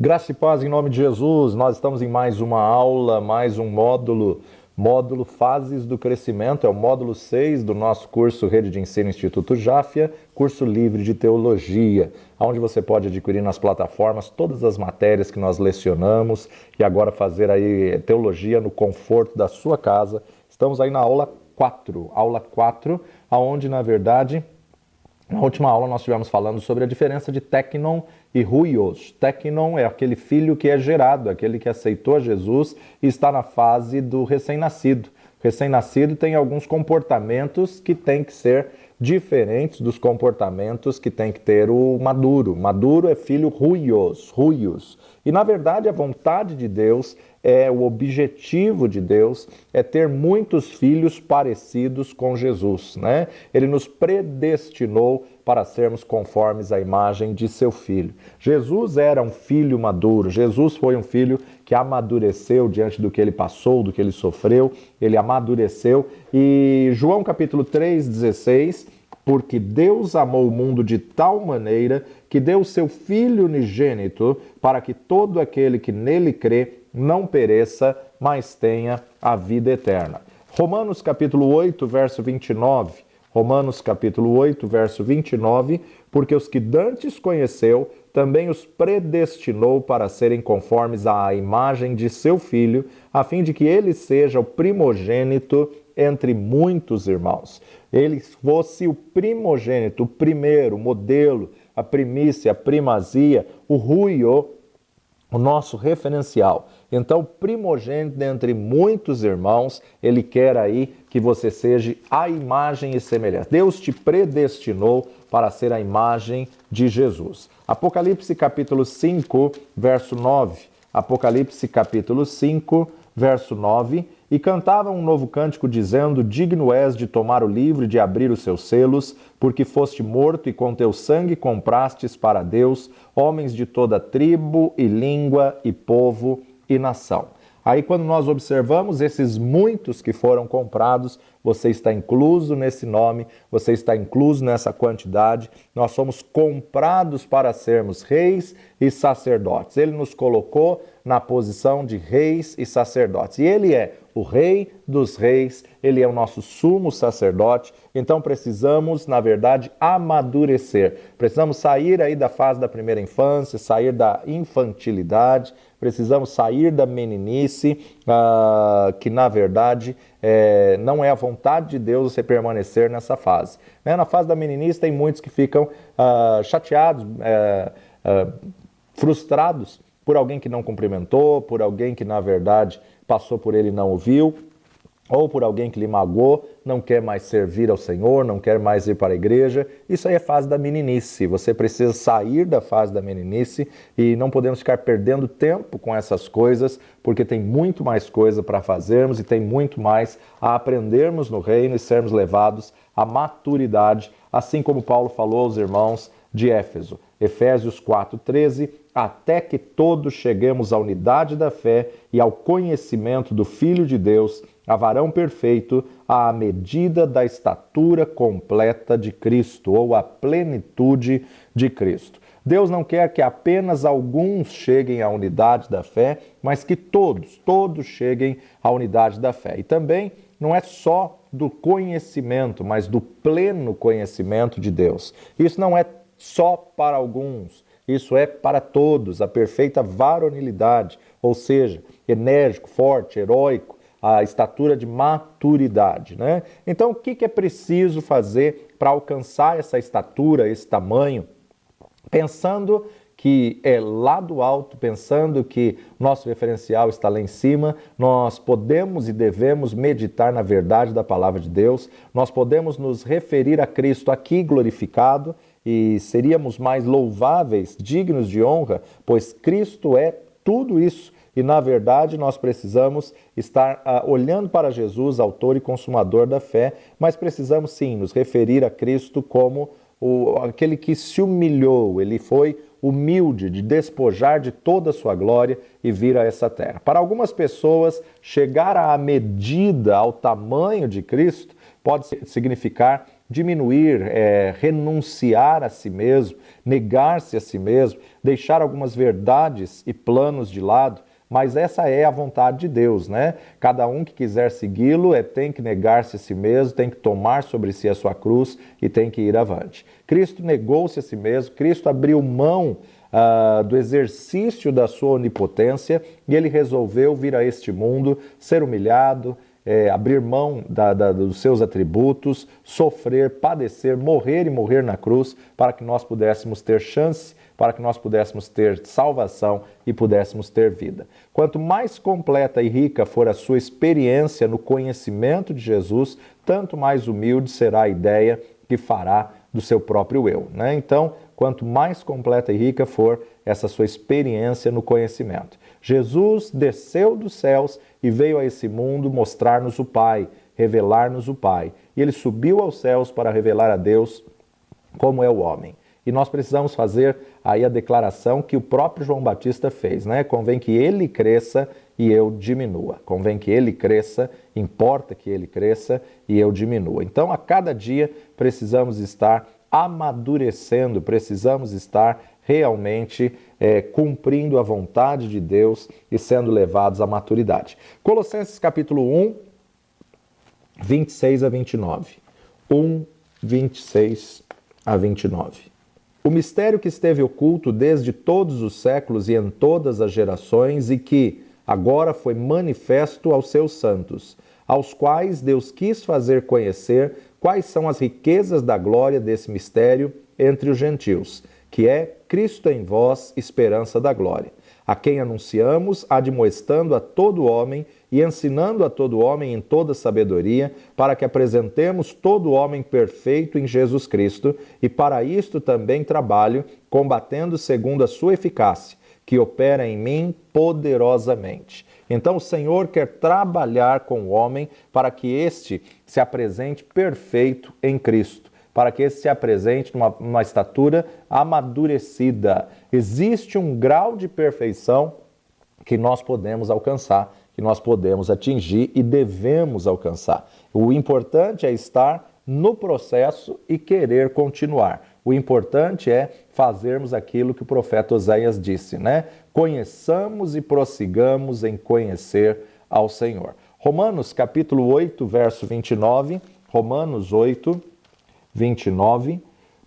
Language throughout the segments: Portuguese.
Graça e paz em nome de Jesus. Nós estamos em mais uma aula, mais um módulo Fases do Crescimento. É o módulo 6 do nosso curso Rede de Ensino Instituto Jáfia, curso livre de teologia, onde você pode adquirir nas plataformas todas as matérias que nós lecionamos e agora fazer aí teologia no conforto da sua casa. Estamos aí na aula 4, aonde na verdade na última aula nós estivemos falando sobre a diferença de teknon e huios. Teknon é aquele filho que é gerado, aquele que aceitou Jesus e está na fase do recém-nascido. O recém-nascido tem alguns comportamentos que têm que ser diferentes dos comportamentos que tem que ter o maduro. Maduro é filho huios. E na verdade a vontade de Deus, o objetivo de Deus é ter muitos filhos parecidos com Jesus, né? Ele nos predestinou para sermos conformes à imagem de seu filho. Jesus era um filho maduro, Jesus foi um filho que amadureceu diante do que ele passou, do que ele sofreu, ele amadureceu. E João capítulo 3,16, porque Deus amou o mundo de tal maneira que deu o seu Filho unigênito para que todo aquele que nele crê não pereça, mas tenha a vida eterna. Romanos capítulo 8, verso 29. Romanos capítulo 8, verso 29, porque os que dantes conheceu, também os predestinou para serem conformes à imagem de seu Filho, a fim de que ele seja o primogênito entre muitos irmãos. Ele fosse o primogênito, o primeiro, o modelo, a primícia, a primazia, o ruio, o nosso referencial. Então, primogênito dentre muitos irmãos, ele quer aí que você seja a imagem e semelhança. Deus te predestinou para ser a imagem de Jesus. Apocalipse capítulo 5, verso 9. Apocalipse capítulo 5, verso 9. E cantava um novo cântico dizendo: digno és de tomar o livro e de abrir os seus selos, porque foste morto e com teu sangue comprastes para Deus homens de toda tribo e língua e povo e nação. Aí quando nós observamos esses muitos que foram comprados, você está incluso nesse nome, você está incluso nessa quantidade. Nós somos comprados para sermos reis e sacerdotes. Ele nos colocou na posição de reis e sacerdotes. E ele é o rei dos reis, ele é o nosso sumo sacerdote. Então precisamos, na verdade, amadurecer. Precisamos sair aí da fase da primeira infância, sair da infantilidade, precisamos sair da meninice, que na verdade não é a vontade de Deus você permanecer nessa fase. Na fase da meninice tem muitos que ficam chateados, frustrados por alguém que não cumprimentou, por alguém que na verdade passou por ele e não ouviu, ou por alguém que lhe magoou, não quer mais servir ao Senhor, não quer mais ir para a igreja. Isso aí é fase da meninice. Você precisa sair da fase da meninice e não podemos ficar perdendo tempo com essas coisas, porque tem muito mais coisa para fazermos e tem muito mais a aprendermos no reino e sermos levados à maturidade, assim como Paulo falou aos irmãos de Éfeso. Efésios 4,13, até que todos cheguemos à unidade da fé e ao conhecimento do Filho de Deus, a varão perfeito, à medida da estatura completa de Cristo, ou à plenitude de Cristo. Deus não quer que apenas alguns cheguem à unidade da fé, mas que todos cheguem à unidade da fé. E também não é só do conhecimento, mas do pleno conhecimento de Deus. Isso não é só para alguns, isso é para todos, a perfeita varonilidade, ou seja, enérgico, forte, heróico, a estatura de maturidade, né? Então, o que é preciso fazer para alcançar essa estatura, esse tamanho? Pensando que é lá do alto, pensando que nosso referencial está lá em cima, nós podemos e devemos meditar na verdade da palavra de Deus, nós podemos nos referir a Cristo aqui glorificado e seríamos mais louváveis, dignos de honra, pois Cristo é tudo isso. E, na verdade, nós precisamos estar olhando para Jesus, autor e consumador da fé, mas precisamos, sim, nos referir a Cristo como aquele que se humilhou. Ele foi humilde, de despojar de toda a sua glória e vir a essa terra. Para algumas pessoas, chegar à medida, ao tamanho de Cristo, pode significar diminuir, renunciar a si mesmo, negar-se a si mesmo, deixar algumas verdades e planos de lado, mas essa é a vontade de Deus, né? Cada um que quiser segui-lo tem que negar-se a si mesmo, tem que tomar sobre si a sua cruz e tem que ir avante. Cristo negou-se a si mesmo, Cristo abriu mão do exercício da sua onipotência e ele resolveu vir a este mundo, ser humilhado, abrir mão dos seus atributos, sofrer, padecer, morrer e morrer na cruz para que nós pudéssemos ter chance, para que nós pudéssemos ter salvação e pudéssemos ter vida. Quanto mais completa e rica for a sua experiência no conhecimento de Jesus, tanto mais humilde será a ideia que fará do seu próprio eu, né? Então, quanto mais completa e rica for essa sua experiência no conhecimento. Jesus desceu dos céus e veio a esse mundo mostrar-nos o Pai, revelar-nos o Pai. E ele subiu aos céus para revelar a Deus como é o homem. E nós precisamos fazer aí a declaração que o próprio João Batista fez, né? Convém que ele cresça e eu diminua. Convém que ele cresça, importa que ele cresça e eu diminua. Então, a cada dia precisamos estar amadurecendo, precisamos estar realmente cumprindo a vontade de Deus e sendo levados à maturidade. Colossenses capítulo 1, 26 a 29. 1, 26 a 29. O mistério que esteve oculto desde todos os séculos e em todas as gerações e que agora foi manifesto aos seus santos, aos quais Deus quis fazer conhecer quais são as riquezas da glória desse mistério entre os gentios, que é Cristo em vós, esperança da glória, a quem anunciamos, admoestando a todo homem e ensinando a todo homem em toda sabedoria, para que apresentemos todo homem perfeito em Jesus Cristo, e para isto também trabalho, combatendo segundo a sua eficácia, que opera em mim poderosamente. Então o Senhor quer trabalhar com o homem para que este se apresente perfeito em Cristo, para que este se apresente numa estatura amadurecida. Existe um grau de perfeição que nós podemos alcançar, que nós podemos atingir e devemos alcançar. O importante é estar no processo e querer continuar. O importante é fazermos aquilo que o profeta Oséias disse, né? Conheçamos e prossigamos em conhecer ao Senhor. Romanos capítulo 8, verso 29, Romanos 8, 29,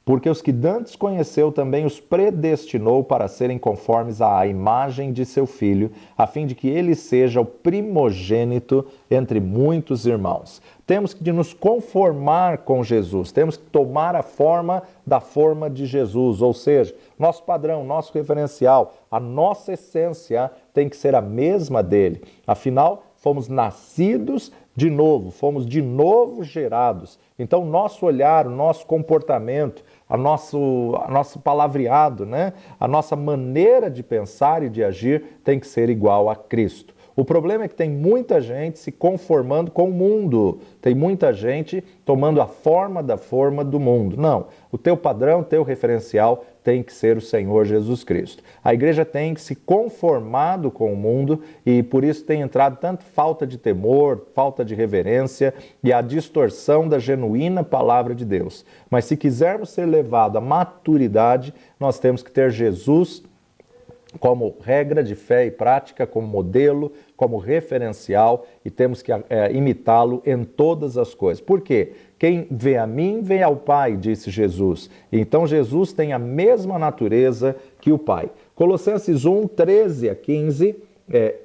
porque os que dantes conheceu também os predestinou para serem conformes à imagem de seu Filho, a fim de que ele seja o primogênito entre muitos irmãos. Temos que nos conformar com Jesus, temos que tomar a forma da forma de Jesus, ou seja, nosso padrão, nosso referencial, a nossa essência tem que ser a mesma dele. Afinal, fomos nascidos de novo, fomos de novo gerados. Então, nosso olhar, o nosso comportamento, a nosso palavreado, né? A nossa maneira de pensar e de agir tem que ser igual a Cristo. O problema é que tem muita gente se conformando com o mundo. Tem muita gente tomando a forma da forma do mundo. Não, o teu padrão, o teu referencial tem que ser o Senhor Jesus Cristo. A igreja tem que se conformado com o mundo e por isso tem entrado tanto falta de temor, falta de reverência e a distorção da genuína palavra de Deus. Mas se quisermos ser levados à maturidade, nós temos que ter Jesus como regra de fé e prática, como modelo, como referencial e temos que imitá-lo em todas as coisas. Por quê? Quem vê a mim, vê ao Pai, disse Jesus. Então Jesus tem a mesma natureza que o Pai. Colossenses 1, 13 a 15,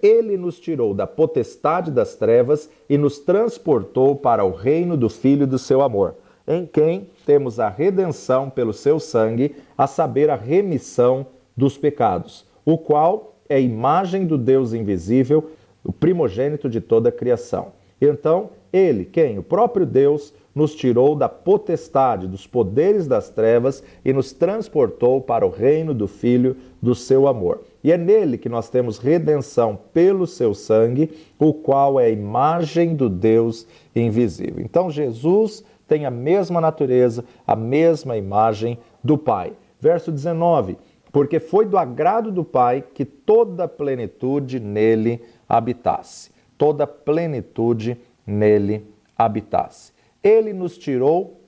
ele nos tirou da potestade das trevas e nos transportou para o reino do Filho do seu amor, em quem temos a redenção pelo seu sangue, a saber, a remissão dos pecados, o qual é a imagem do Deus invisível, o primogênito de toda a criação. Então, ele, quem? O próprio Deus, nos tirou da potestade, dos poderes das trevas e nos transportou para o reino do Filho do seu amor. E é nele que nós temos redenção pelo seu sangue, o qual é a imagem do Deus invisível. Então, Jesus tem a mesma natureza, a mesma imagem do Pai. Verso 19. porque foi do agrado do Pai que toda a plenitude nele habitasse. Toda a plenitude nele habitasse. Ele nos tirou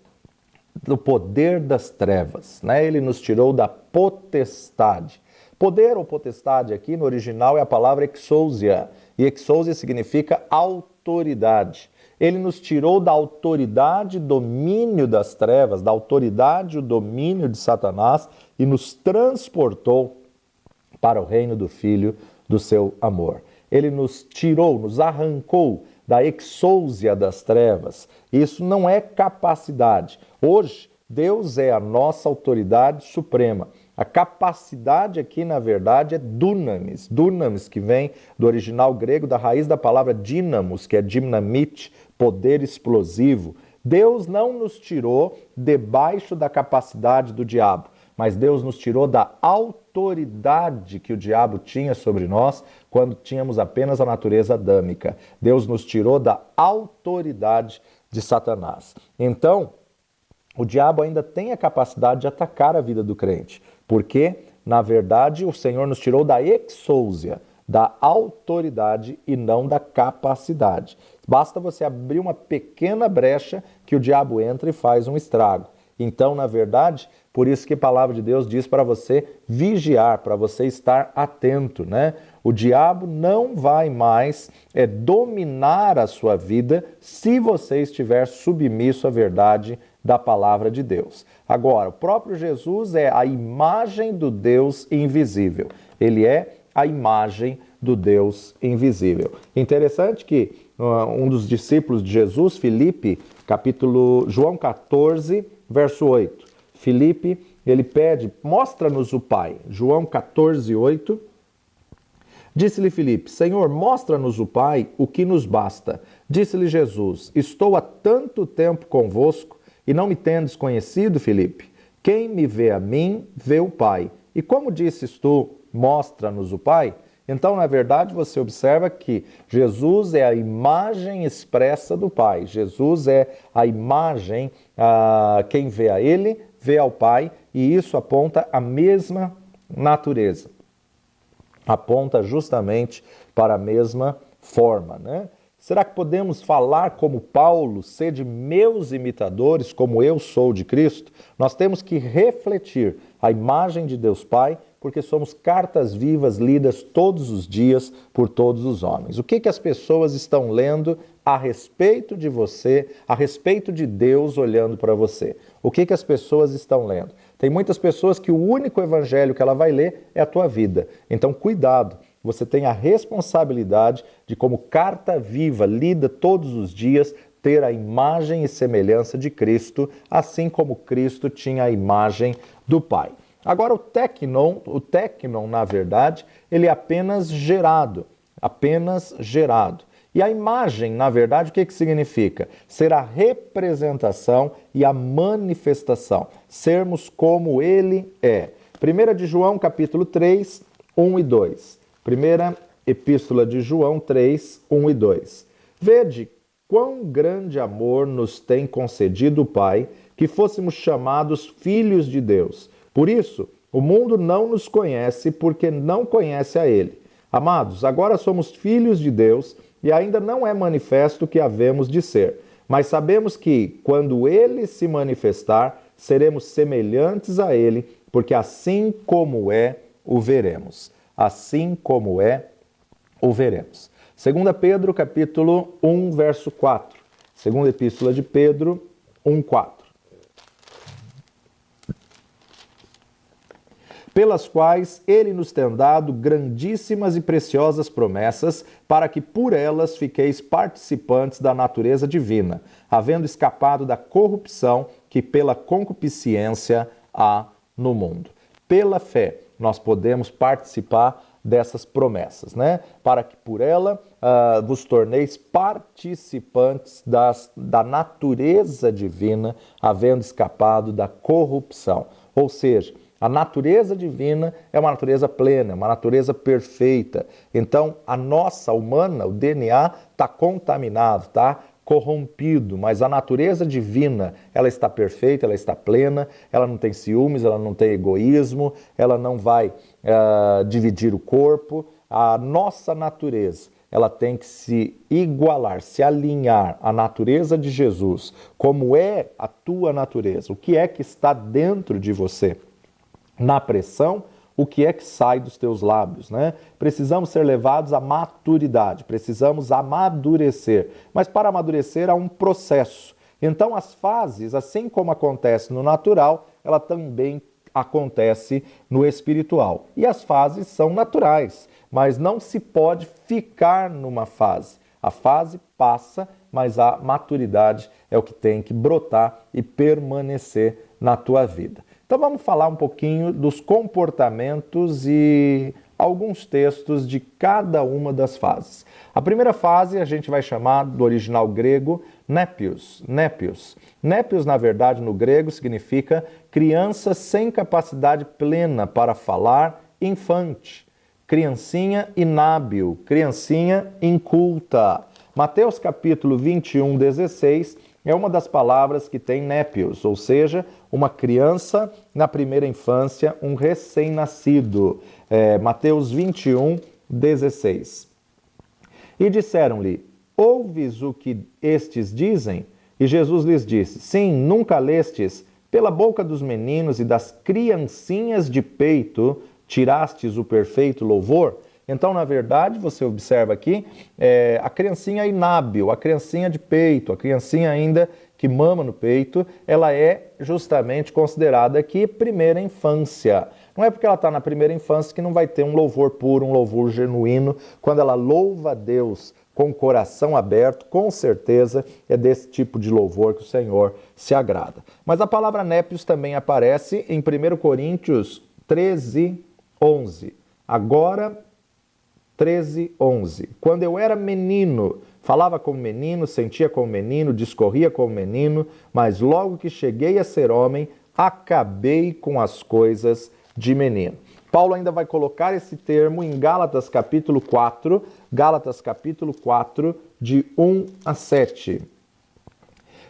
do poder das trevas, né? Ele nos tirou da potestade. Poder ou potestade aqui no original é a palavra exousia, e exousia significa autoridade. Ele nos tirou da autoridade e domínio das trevas, da autoridade e o domínio de Satanás e nos transportou para o reino do Filho do seu amor. Ele nos tirou, nos arrancou da exousia das trevas. Isso não é capacidade. Hoje, Deus é a nossa autoridade suprema. A capacidade aqui, na verdade, é dunamis. Dunamis, que vem do original grego, da raiz da palavra dynamos, que é dynamite, poder explosivo. Deus não nos tirou debaixo da capacidade do diabo, mas Deus nos tirou da autoridade que o diabo tinha sobre nós quando tínhamos apenas a natureza adâmica. Deus nos tirou da autoridade de Satanás. Então, o diabo ainda tem a capacidade de atacar a vida do crente, porque, na verdade, o Senhor nos tirou da exousia, da autoridade e não da capacidade. Basta você abrir uma pequena brecha que o diabo entra e faz um estrago. Então, na verdade, por isso que a palavra de Deus diz para você vigiar, para você estar atento, né? O diabo não vai mais dominar a sua vida se você estiver submisso à verdade da palavra de Deus. Agora, o próprio Jesus é a imagem do Deus invisível. Ele é a imagem do Deus invisível. Interessante que um dos discípulos de Jesus, Filipe, João 14, verso 8. Filipe, ele pede, mostra-nos o Pai. João 14, 8. Disse-lhe Filipe, Senhor, mostra-nos o Pai, o que nos basta. Disse-lhe Jesus, estou há tanto tempo convosco e não me tendes conhecido, Filipe? Quem me vê a mim, vê o Pai. E como disses tu, mostra-nos o Pai? Então, na verdade, você observa que Jesus é a imagem expressa do Pai. Jesus é a imagem, quem vê a Ele, vê ao Pai, e isso aponta a mesma natureza. Aponta justamente para a mesma forma, né? Será que podemos falar como Paulo, sede meus imitadores, como eu sou de Cristo? Nós temos que refletir a imagem de Deus Pai, porque somos cartas vivas lidas todos os dias por todos os homens. O que as pessoas estão lendo a respeito de você, a respeito de Deus olhando para você? O que as pessoas estão lendo? Tem muitas pessoas que o único evangelho que ela vai ler é a tua vida. Então, cuidado. Você tem a responsabilidade de, como carta viva, lida todos os dias, ter a imagem e semelhança de Cristo, assim como Cristo tinha a imagem do Pai. Agora, o teknon, na verdade, ele é apenas gerado. E a imagem, na verdade, o que significa? Ser a representação e a manifestação. Sermos como Ele é. 1 de João, capítulo 3, 1 e 2. Primeira Epístola de João 3, 1 e 2. Vede quão grande amor nos tem concedido o Pai, que fôssemos chamados filhos de Deus. Por isso, o mundo não nos conhece, porque não conhece a Ele. Amados, agora somos filhos de Deus, e ainda não é manifesto o que havemos de ser. Mas sabemos que, quando Ele se manifestar, seremos semelhantes a Ele, porque assim como é, o veremos. Assim como é, o veremos. 2 Pedro, capítulo 1, verso 4. Segunda Epístola de Pedro, 1, 4. Pelas quais ele nos tem dado grandíssimas e preciosas promessas, para que por elas fiqueis participantes da natureza divina, havendo escapado da corrupção que pela concupiscência há no mundo. Pela fé, nós podemos participar dessas promessas, né? Para que por ela vos torneis participantes da natureza divina, havendo escapado da corrupção. Ou seja, a natureza divina é uma natureza plena, uma natureza perfeita. Então, a nossa humana, o DNA, está contaminado, está corrompido, mas a natureza divina, ela está perfeita, ela está plena, ela não tem ciúmes, ela não tem egoísmo, ela não vai dividir o corpo. A nossa natureza, ela tem que se igualar, se alinhar à natureza de Jesus. Como é a tua natureza? O que é que está dentro de você? Na pressão, o que é que sai dos teus lábios, né? Precisamos ser levados à maturidade, precisamos amadurecer. Mas para amadurecer há um processo. Então as fases, assim como acontece no natural, ela também acontece no espiritual. E as fases são naturais, mas não se pode ficar numa fase. A fase passa, mas a maturidade é o que tem que brotar e permanecer na tua vida. Então vamos falar um pouquinho dos comportamentos e alguns textos de cada uma das fases. A primeira fase a gente vai chamar do original grego népios. Népios. Népios, na verdade, no grego significa criança sem capacidade plena para falar, infante. Criancinha inábil, criancinha inculta. Mateus capítulo 21, 16 é uma das palavras que tem népios, ou seja, uma criança na primeira infância, um recém-nascido. Mateus 21, 16. E disseram-lhe: ouves o que estes dizem? E Jesus lhes disse: sim, nunca lestes, pela boca dos meninos e das criancinhas de peito tirastes o perfeito louvor? Então, na verdade, você observa aqui, a criancinha inábil, a criancinha de peito, a criancinha ainda que mama no peito, ela é justamente considerada aqui primeira infância. Não é porque ela está na primeira infância que não vai ter um louvor puro, um louvor genuíno. Quando ela louva a Deus com o coração aberto, com certeza é desse tipo de louvor que o Senhor se agrada. Mas a palavra népios também aparece em 1 Coríntios 13, 11. Agora 13, 11. Quando eu era menino, falava como menino, sentia como menino, discorria como menino, mas logo que cheguei a ser homem, acabei com as coisas de menino. Paulo ainda vai colocar esse termo em Gálatas capítulo 4, de 1 a 7.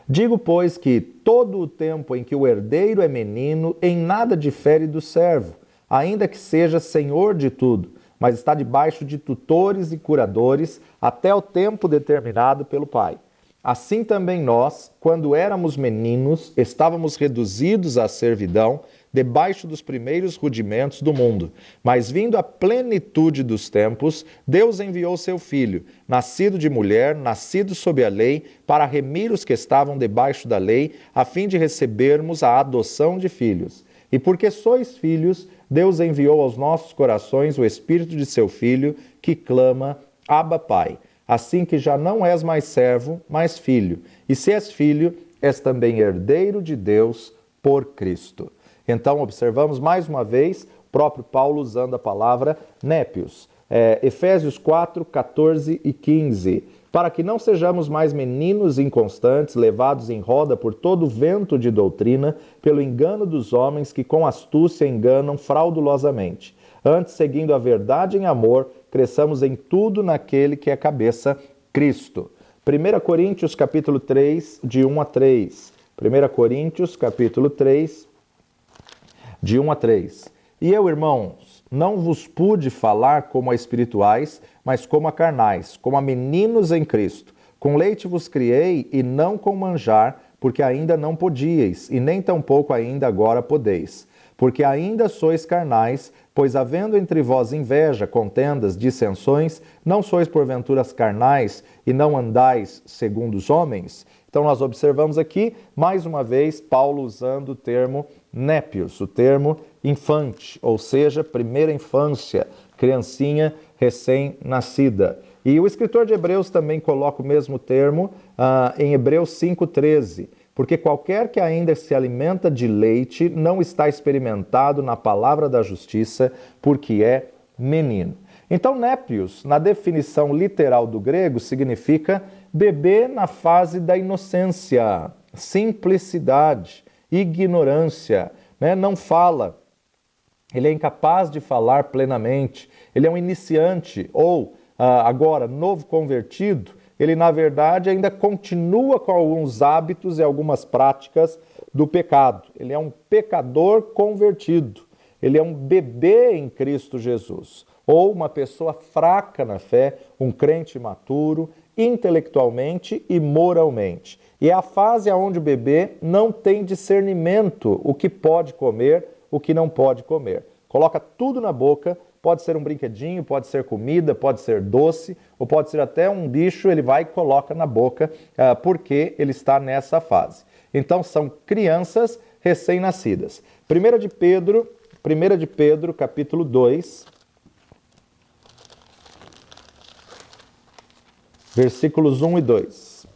Digo, pois, que todo o tempo em que o herdeiro é menino, em nada difere do servo, ainda que seja senhor de tudo, mas está debaixo de tutores e curadores até o tempo determinado pelo Pai. Assim também nós, quando éramos meninos, estávamos reduzidos à servidão, debaixo dos primeiros rudimentos do mundo. Mas vindo a plenitude dos tempos, Deus enviou seu Filho, nascido de mulher, nascido sob a lei, para remir os que estavam debaixo da lei, a fim de recebermos a adoção de filhos. E porque sois filhos, Deus enviou aos nossos corações o Espírito de seu Filho, que clama, Abba, Pai. Assim que já não és mais servo, mas filho. E se és filho, és também herdeiro de Deus por Cristo. Então, observamos mais uma vez o próprio Paulo usando a palavra népios. Efésios 4, 14 e 15. Para que não sejamos mais meninos inconstantes, levados em roda por todo vento de doutrina, pelo engano dos homens que com astúcia enganam fraudulosamente. Antes, seguindo a verdade em amor, cresçamos em tudo naquele que é cabeça, Cristo. 1 Coríntios capítulo 3, de 1 a 3. 1 Coríntios capítulo 3, de 1 a 3. E eu, irmãos, não vos pude falar como a espirituais, mas como a carnais, como a meninos em Cristo. Com leite vos criei e não com manjar, porque ainda não podíeis, e nem tampouco ainda agora podeis. Porque ainda sois carnais, pois havendo entre vós inveja, contendas, dissensões, não sois porventura carnais e não andais segundo os homens? Então nós observamos aqui, mais uma vez, Paulo usando o termo népios, o termo infante, ou seja, primeira infância, criancinha recém-nascida. E o escritor de Hebreus também coloca o mesmo termo em Hebreus 5,13, porque qualquer que ainda se alimenta de leite não está experimentado na palavra da justiça, porque é menino. Então, népios, na definição literal do grego, significa bebê na fase da inocência, simplicidade, ignorância, né? Não fala, ele é incapaz de falar plenamente, ele é um iniciante ou, agora, novo convertido, ele na verdade ainda continua com alguns hábitos e algumas práticas do pecado. Ele é um pecador convertido, ele é um bebê em Cristo Jesus, ou uma pessoa fraca na fé, um crente imaturo, intelectualmente e moralmente. E é a fase onde o bebê não tem discernimento, o que pode comer, o que não pode comer. Coloca tudo na boca, pode ser um brinquedinho, pode ser comida, pode ser doce, ou pode ser até um bicho, ele vai e coloca na boca, porque ele está nessa fase. Então são crianças recém-nascidas. 1 de Pedro, capítulo 2, versículos 1 e 2.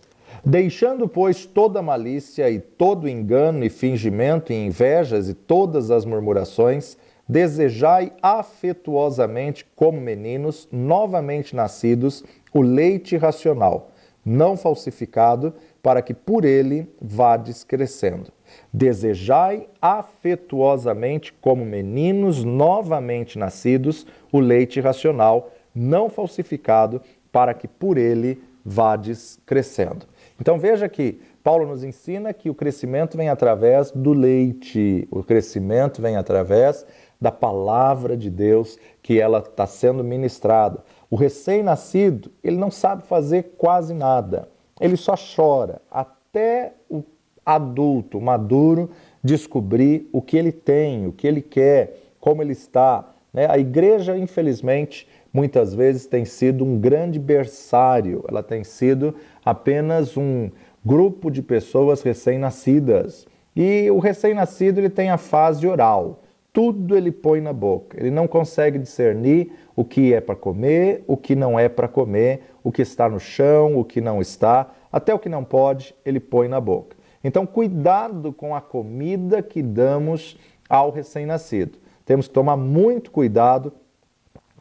Deixando, pois, toda malícia e todo engano e fingimento e invejas e todas as murmurações, desejai afetuosamente, como meninos, novamente nascidos, o leite racional, não falsificado, para que por ele vades crescendo. Desejai afetuosamente, como meninos novamente nascidos, o leite racional, não falsificado, para que por ele vades crescendo. Então veja que Paulo nos ensina que o crescimento vem através do leite, o crescimento vem através da palavra de Deus, que ela está sendo ministrada. O recém-nascido, ele não sabe fazer quase nada, ele só chora, até o adulto, maduro, descobrir o que ele tem, o que ele quer, como ele está. A igreja, infelizmente, muitas vezes tem sido um grande berçário, ela tem sido apenas um grupo de pessoas recém-nascidas. E o recém-nascido ele tem a fase oral, tudo ele põe na boca, ele não consegue discernir o que é para comer, o que não é para comer, o que está no chão, o que não está, até o que não pode, ele põe na boca. Então, cuidado com a comida que damos ao recém-nascido. Temos que tomar muito cuidado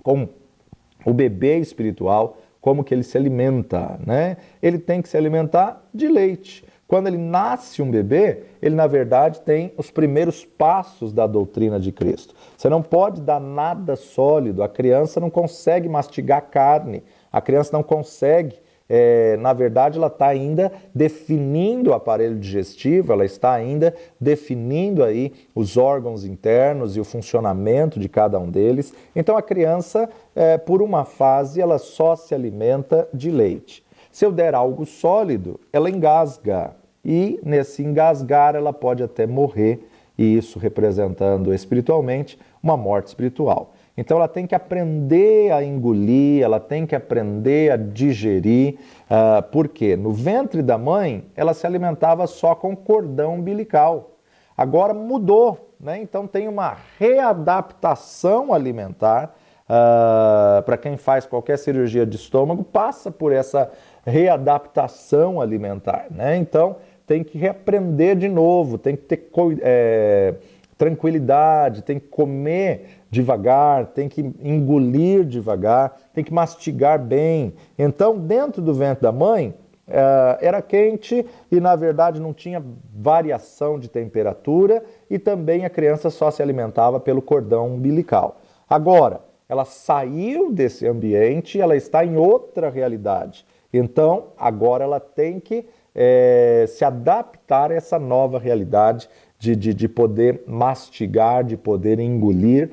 com o bebê espiritual, como que ele se alimenta, né? Ele tem que se alimentar de leite. Quando ele nasce um bebê, ele na verdade tem os primeiros passos da doutrina de Cristo. Você não pode dar nada sólido, a criança não consegue mastigar carne, a criança não consegue, na verdade ela está ainda definindo o aparelho digestivo, ela está ainda definindo aí os órgãos internos e o funcionamento de cada um deles. Então a criança, por uma fase, ela só se alimenta de leite. Se eu der algo sólido, ela engasga. E nesse engasgar ela pode até morrer, e isso representando espiritualmente uma morte espiritual. Então ela tem que aprender a engolir, ela tem que aprender a digerir, porque no ventre da mãe ela se alimentava só com cordão umbilical. Agora mudou, né? Então tem uma readaptação alimentar. Para quem faz qualquer cirurgia de estômago, passa por essa readaptação alimentar, né? Então tem que reaprender de novo, tem que ter tranquilidade, tem que comer devagar, tem que engolir devagar, tem que mastigar bem. Então, dentro do ventre da mãe, era quente e, na verdade, não tinha variação de temperatura e também a criança só se alimentava pelo cordão umbilical. Agora, ela saiu desse ambiente, ela está em outra realidade. Então, agora ela tem que se adaptar a essa nova realidade de poder mastigar, de poder engolir.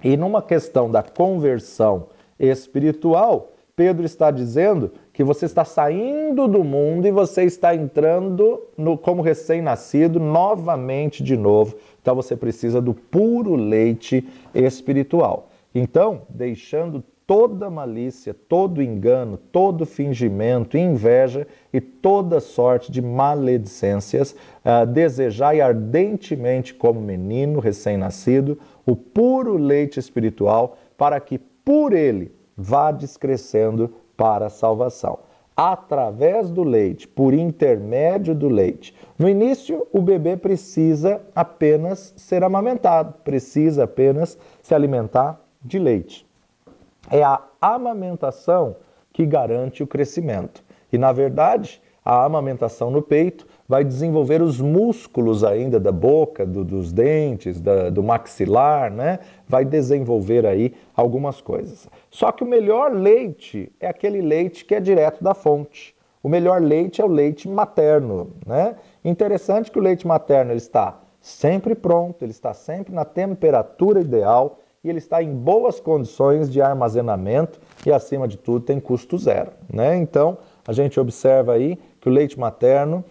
E numa questão da conversão espiritual, Pedro está dizendo que você está saindo do mundo e você está entrando como recém-nascido novamente de novo. Então você precisa do puro leite espiritual. Então, deixando toda malícia, todo engano, todo fingimento, inveja e toda sorte de maledicências, desejai ardentemente como menino recém-nascido o puro leite espiritual, para que por ele vades crescendo para a salvação. Através do leite, por intermédio do leite. No início, o bebê precisa apenas ser amamentado, precisa apenas se alimentar de leite. É a amamentação que garante o crescimento. E, na verdade, a amamentação no peito vai desenvolver os músculos ainda da boca, dos dentes, do maxilar, né? Vai desenvolver aí algumas coisas. Só que o melhor leite é aquele leite que é direto da fonte. O melhor leite é o leite materno, né? Interessante que o leite materno ele está sempre pronto, ele está sempre na temperatura ideal e ele está em boas condições de armazenamento e, acima de tudo, tem custo zero, né? Então, a gente observa aí que o leite materno,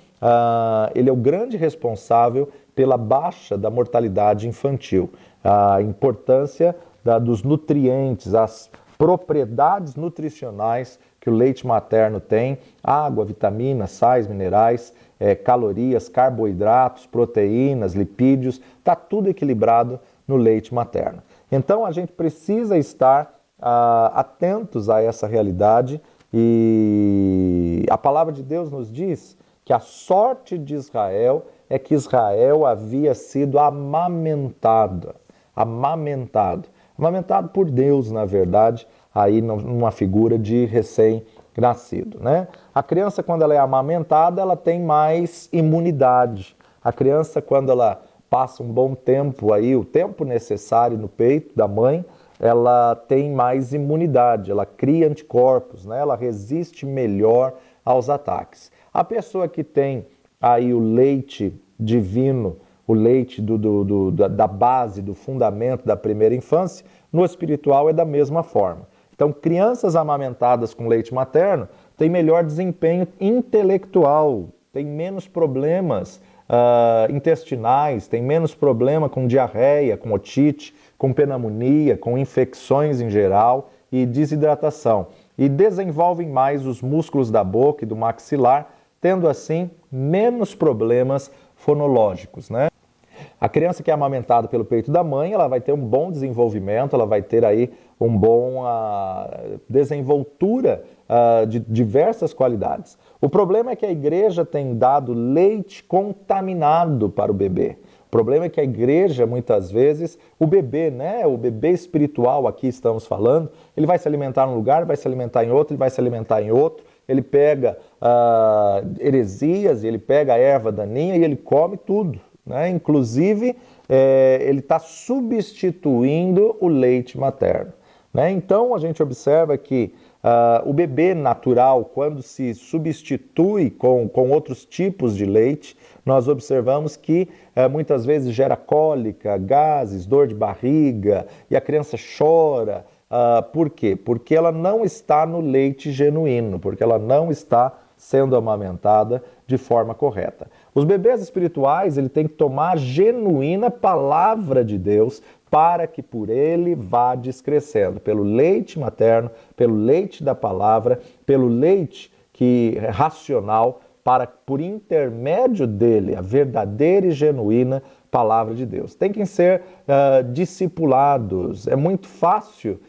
ele é o grande responsável pela baixa da mortalidade infantil. A importância dos nutrientes, as propriedades nutricionais que o leite materno tem, água, vitaminas, sais, minerais, calorias, carboidratos, proteínas, lipídios, está tudo equilibrado no leite materno. Então a gente precisa estar atentos a essa realidade e a palavra de Deus nos diz que a sorte de Israel é que Israel havia sido amamentado por Deus, na verdade, aí numa figura de recém-nascido, né? A criança, quando ela é amamentada, ela tem mais imunidade. A criança, quando ela passa um bom tempo aí, o tempo necessário no peito da mãe, ela tem mais imunidade, ela cria anticorpos, né? Ela resiste melhor aos ataques. A pessoa que tem aí o leite divino, o leite da base, do fundamento da primeira infância, no espiritual é da mesma forma. Então, crianças amamentadas com leite materno têm melhor desempenho intelectual, têm menos problemas intestinais, têm menos problema com diarreia, com otite, com pneumonia, com infecções em geral e desidratação. E desenvolvem mais os músculos da boca e do maxilar, tendo assim menos problemas fonológicos, né? A criança que é amamentada pelo peito da mãe, ela vai ter um bom desenvolvimento, ela vai ter aí um bom desenvoltura de diversas qualidades. O problema é que a igreja tem dado leite contaminado para o bebê. O problema é que a igreja, muitas vezes, o bebê, né, o bebê espiritual, aqui estamos falando, ele vai se alimentar num lugar, vai se alimentar em outro, ele vai se alimentar em outro, ele pega heresias, ele pega a erva daninha e ele come tudo, né? Inclusive, ele está substituindo o leite materno, né? Então, a gente observa que o bebê natural, quando se substitui com outros tipos de leite, nós observamos que muitas vezes gera cólica, gases, dor de barriga e a criança chora. Por quê? Porque ela não está no leite genuíno, porque ela não está sendo amamentada de forma correta. Os bebês espirituais, ele tem que tomar a genuína palavra de Deus para que por ele vá descrescendo, pelo leite materno, pelo leite da palavra, pelo leite que é racional, para por intermédio dele, a verdadeira e genuína palavra de Deus. Tem que ser discipulados. É muito fácil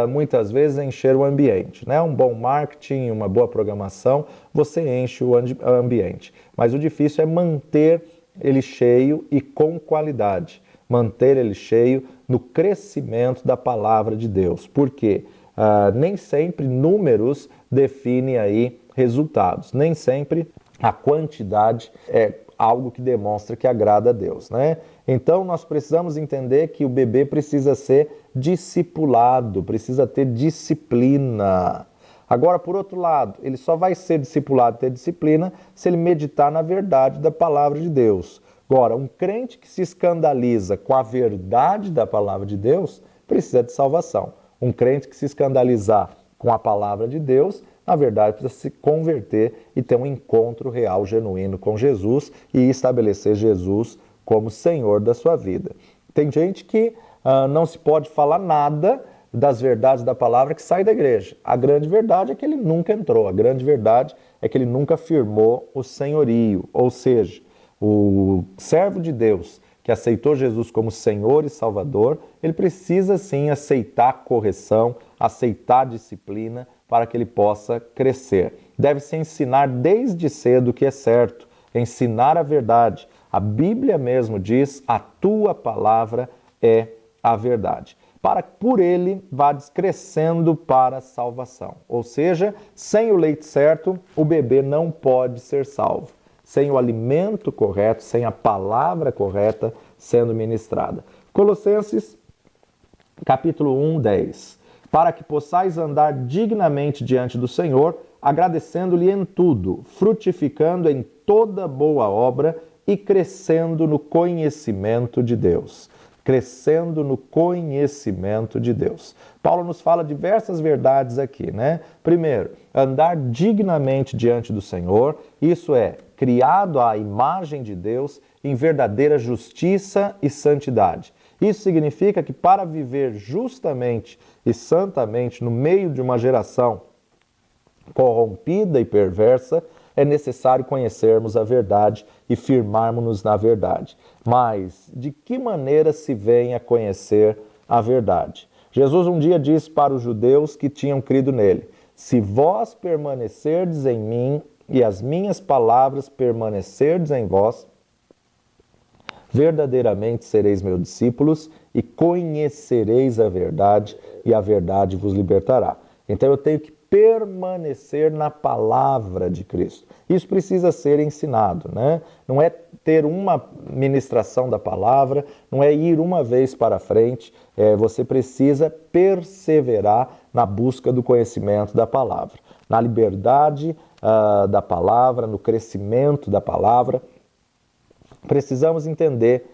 muitas vezes encher o ambiente, né? Um bom marketing, uma boa programação, você enche o ambiente. Mas o difícil é manter ele cheio e com qualidade. Manter ele cheio no crescimento da palavra de Deus. Porque nem sempre números definem aí resultados. Nem sempre a quantidade é algo que demonstra que agrada a Deus, né? Então, nós precisamos entender que o bebê precisa ser discipulado, precisa ter disciplina. Agora, por outro lado, ele só vai ser discipulado, ter disciplina, se ele meditar na verdade da palavra de Deus. Agora, um crente que se escandaliza com a verdade da palavra de Deus, precisa de salvação. Um crente que se escandalizar com a palavra de Deus, na verdade, precisa se converter e ter um encontro real, genuíno com Jesus e estabelecer Jesus como Senhor da sua vida. Tem gente que não se pode falar nada das verdades da palavra que sai da igreja. A grande verdade é que ele nunca entrou, a grande verdade é que ele nunca firmou o senhorio, ou seja, o servo de Deus que aceitou Jesus como Senhor e Salvador, ele precisa sim aceitar correção, aceitar disciplina para que ele possa crescer. Deve-se ensinar desde cedo o que é certo, ensinar a verdade. A Bíblia mesmo diz, a tua palavra é a verdade. Para que por ele vá crescendo para a salvação. Ou seja, sem o leite certo, o bebê não pode ser salvo. sem o alimento correto, sem a palavra correta sendo ministrada. Colossenses, capítulo 1, 10. Para que possais andar dignamente diante do Senhor, agradecendo-lhe em tudo, frutificando em toda boa obra e crescendo no conhecimento de Deus. Crescendo no conhecimento de Deus. Paulo nos fala diversas verdades aqui, né? Primeiro, andar dignamente diante do Senhor, isso é, criado à imagem de Deus em verdadeira justiça e santidade. Isso significa que para viver justamente e santamente no meio de uma geração corrompida e perversa, é necessário conhecermos a verdade e firmarmos-nos na verdade. Mas de que maneira se vem a conhecer a verdade? Jesus um dia disse para os judeus que tinham crido nele: se vós permanecerdes em mim e as minhas palavras permanecerdes em vós, verdadeiramente sereis meus discípulos e conhecereis a verdade, e a verdade vos libertará. Então eu tenho que permanecer na palavra de Cristo. Isso precisa ser ensinado, né? Não é ter uma ministração da palavra, não é ir uma vez para frente, você precisa perseverar na busca do conhecimento da palavra, na liberdade da palavra, no crescimento da palavra. Precisamos entender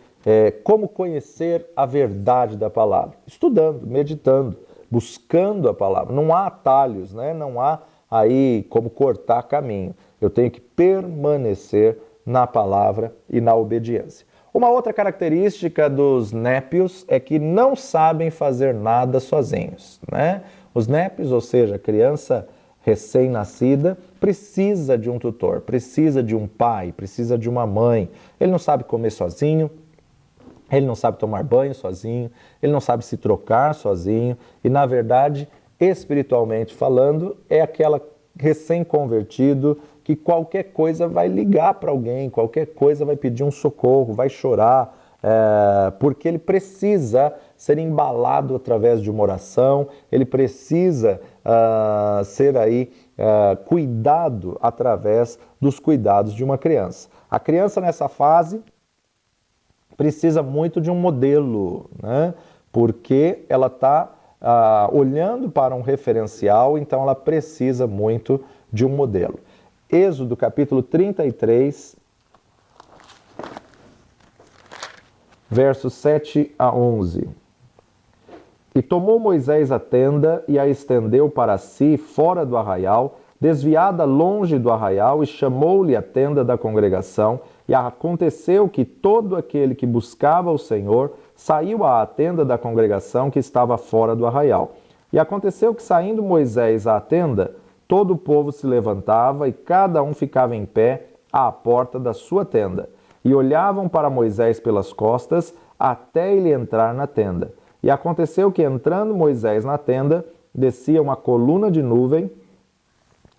como conhecer a verdade da palavra, estudando, meditando, buscando a palavra. Não há atalhos, né? Não há aí como cortar caminho. Eu tenho que permanecer na palavra e na obediência. Uma outra característica dos népios é que não sabem fazer nada sozinhos, né? Os népios, ou seja, a criança recém-nascida, precisa de um tutor, precisa de um pai, precisa de uma mãe. Ele não sabe comer sozinho, ele não sabe tomar banho sozinho, ele não sabe se trocar sozinho e, na verdade, espiritualmente falando, é aquela recém-convertido que qualquer coisa vai ligar para alguém, qualquer coisa vai pedir um socorro, vai chorar, porque ele precisa ser embalado através de uma oração, ele precisa ser aí cuidado através dos cuidados de uma criança. A criança nessa fase precisa muito de um modelo, né? Porque ela está olhando para um referencial, então ela precisa muito de um modelo. Êxodo capítulo 33, versos 7 a 11. E tomou Moisés a tenda e a estendeu para si fora do arraial, desviada longe do arraial, e chamou-lhe a tenda da congregação. E aconteceu que todo aquele que buscava o Senhor saiu à tenda da congregação que estava fora do arraial. E aconteceu que, saindo Moisés à tenda, todo o povo se levantava e cada um ficava em pé à porta da sua tenda. E olhavam para Moisés pelas costas até ele entrar na tenda. E aconteceu que, entrando Moisés na tenda, descia uma coluna de nuvem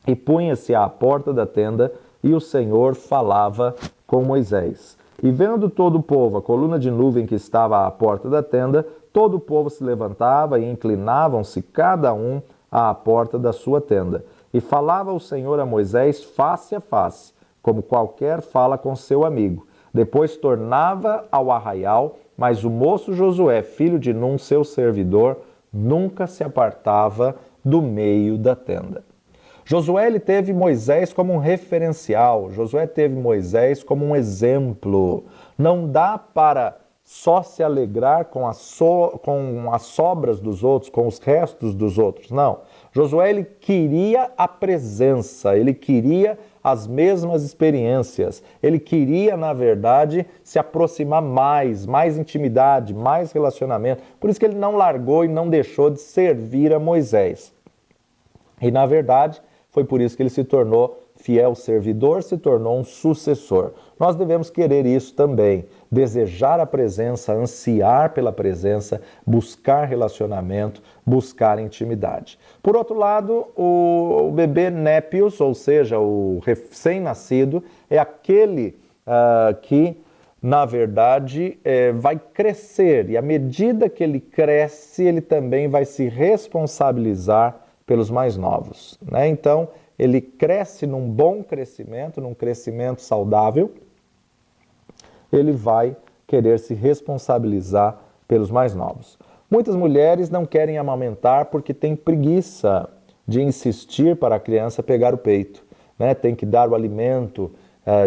e punha-se à porta da tenda, e o Senhor falava com Moisés. E vendo todo o povo a coluna de nuvem que estava à porta da tenda, todo o povo se levantava e inclinavam-se cada um à porta da sua tenda. E falava o Senhor a Moisés face a face, como qualquer fala com seu amigo. Depois tornava ao arraial, mas o moço Josué, filho de Num, seu servidor, nunca se apartava do meio da tenda. Josué ele teve Moisés como um referencial, Josué teve Moisés como um exemplo. Não dá para só se alegrar com as sobras dos outros, com os restos dos outros, não. Josué ele queria a presença, ele queria as mesmas experiências, ele queria, na verdade, se aproximar mais intimidade, mais relacionamento. Por isso que ele não largou e não deixou de servir a Moisés. E, na verdade, foi por isso que ele se tornou fiel servidor, se tornou um sucessor. Nós devemos querer isso também, desejar a presença, ansiar pela presença, buscar relacionamento, buscar intimidade. Por outro lado, o bebê népios, ou seja, o recém-nascido, é aquele que, na verdade, vai crescer, e à medida que ele cresce, ele também vai se responsabilizar pelos mais novos, né? Então, ele cresce num bom crescimento, num crescimento saudável, ele vai querer se responsabilizar pelos mais novos. Muitas mulheres não querem amamentar porque têm preguiça de insistir para a criança pegar o peito, né? Tem que dar o alimento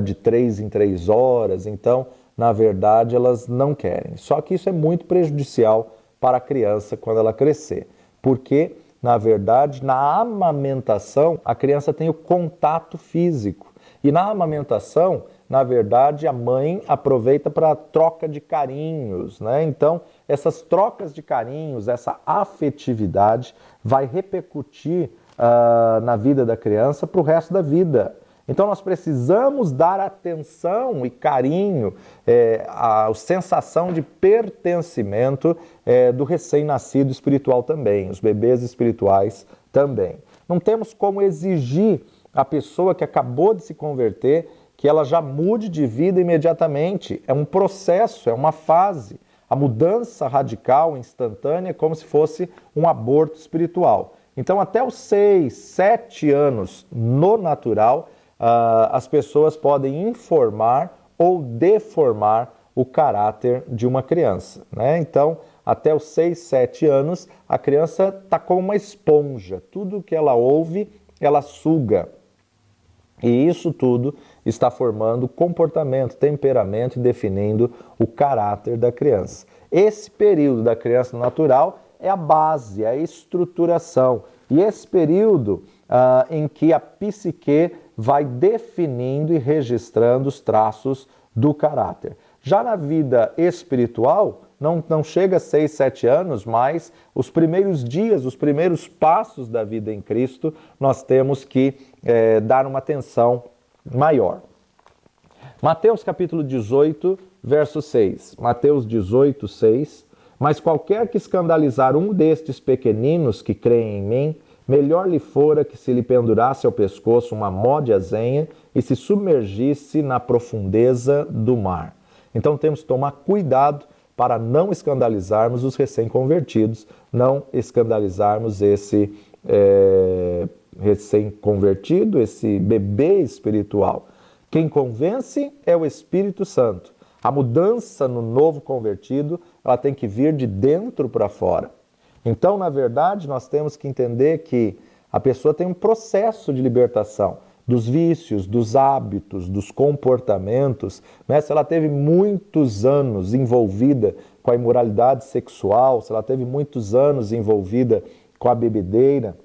de 3 em 3 horas, então, na verdade, elas não querem. Só que isso é muito prejudicial para a criança quando ela crescer, porque, na verdade, na amamentação, a criança tem o contato físico. E na amamentação, na verdade, a mãe aproveita para a troca de carinhos, né? Então, essas trocas de carinhos, essa afetividade vai repercutir na vida da criança para o resto da vida. Então, nós precisamos dar atenção e carinho, a sensação de pertencimento do recém-nascido espiritual também, os bebês espirituais também. Não temos como exigir a pessoa que acabou de se converter que ela já mude de vida imediatamente. É um processo, é uma fase. A mudança radical, instantânea, é como se fosse um aborto espiritual. Então, até os 6, 7 anos no natural, as pessoas podem informar ou deformar o caráter de uma criança, né? Então, até os 6, 7 anos, a criança está como uma esponja. Tudo que ela ouve, ela suga. E isso tudo está formando comportamento, temperamento e definindo o caráter da criança. Esse período da criança natural é a base, a estruturação. E esse período em que a psique vai definindo e registrando os traços do caráter. Já na vida espiritual, não chega a 6, 7 anos, mas os primeiros dias, os primeiros passos da vida em Cristo, nós temos que dar uma atenção maior. Mateus capítulo 18, verso 6. Mateus 18, 6. Mas qualquer que escandalizar um destes pequeninos que creem em mim, melhor lhe fora que se lhe pendurasse ao pescoço uma mó de azenha e se submergisse na profundeza do mar. Então temos que tomar cuidado para não escandalizarmos os recém-convertidos, não escandalizarmos esse recém-convertido, esse bebê espiritual. Quem convence é o Espírito Santo. A mudança no novo convertido, ela tem que vir de dentro para fora. Então, na verdade, nós temos que entender que a pessoa tem um processo de libertação dos vícios, dos hábitos, dos comportamentos, né? Se ela teve muitos anos envolvida com a imoralidade sexual, se ela teve muitos anos envolvida com a bebedeira,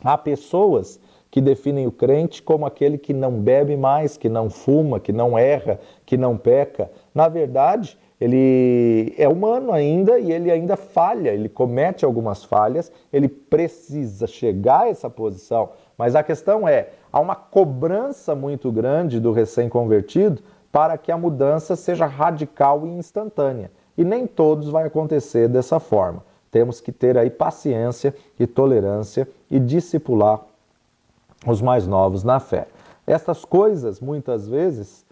há pessoas que definem o crente como aquele que não bebe mais, que não fuma, que não erra, que não peca. Na verdade, ele é humano ainda e ele ainda falha, ele comete algumas falhas, ele precisa chegar a essa posição. Mas a questão há uma cobrança muito grande do recém-convertido para que a mudança seja radical e instantânea. E nem todos vai acontecer dessa forma. Temos que ter aí paciência e tolerância e discipular os mais novos na fé. Essas coisas, muitas vezes,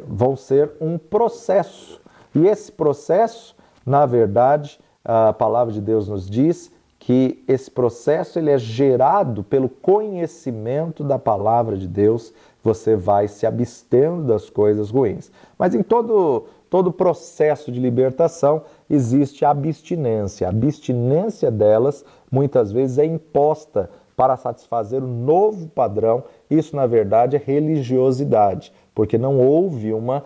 vão ser um processo. E esse processo, na verdade, a palavra de Deus nos diz que esse processo ele é gerado pelo conhecimento da palavra de Deus. Você vai se abstendo das coisas ruins. Mas em todo processo de libertação existe a abstinência. A abstinência delas, muitas vezes, é imposta para satisfazer um novo padrão. Isso, na verdade, é religiosidade, porque não houve uma